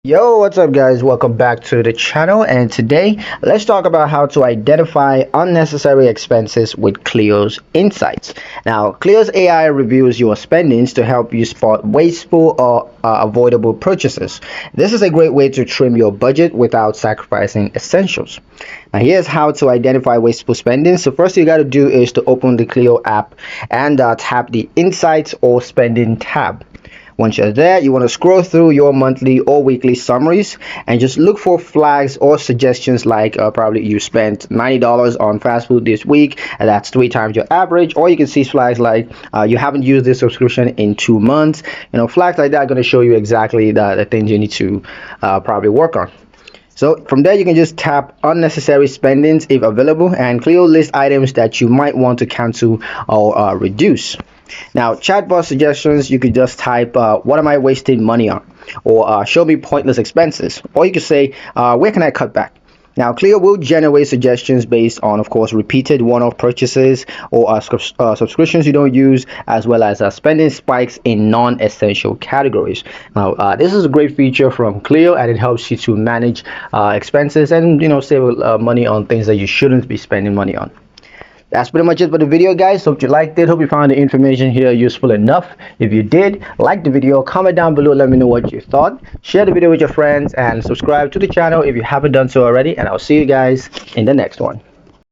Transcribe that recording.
Yo, what's up guys? Welcome back to the channel, and today let's talk about how to identify unnecessary expenses with Cleo's insights. Now, Cleo's AI reviews your spendings to help you spot wasteful or avoidable purchases. This is a great way to trim your budget without sacrificing essentials. Now, here's how to identify wasteful spending. So first you got to do is to open the Cleo app and tap the insights or spending tab. Once you're there, you want to scroll through your monthly or weekly summaries and just look for flags or suggestions like probably you spent $90 on fast food this week, and that's 3 times your average. Or you can see flags like you haven't used this subscription in 2 months. Flags like that are going to show you exactly the things you need to probably work on. So from there, you can just tap unnecessary spendings if available, and Cleo lists items that you might want to cancel or reduce. Now, chatbot suggestions, you could just type, what am I wasting money on? Or show me pointless expenses. Or you could say, where can I cut back? Now, Cleo will generate suggestions based on, of course, repeated one-off purchases or subscriptions you don't use, as well as spending spikes in non-essential categories. Now, this is a great feature from Cleo, and it helps you to manage expenses and, save money on things that you shouldn't be spending money on. That's pretty much it for the video, guys. Hope you liked it. Hope you found the information here useful enough. If you did, like the video, comment down below, let me know what you thought. Share the video with your friends and subscribe to the channel if you haven't done so already, and I'll see you guys in the next one.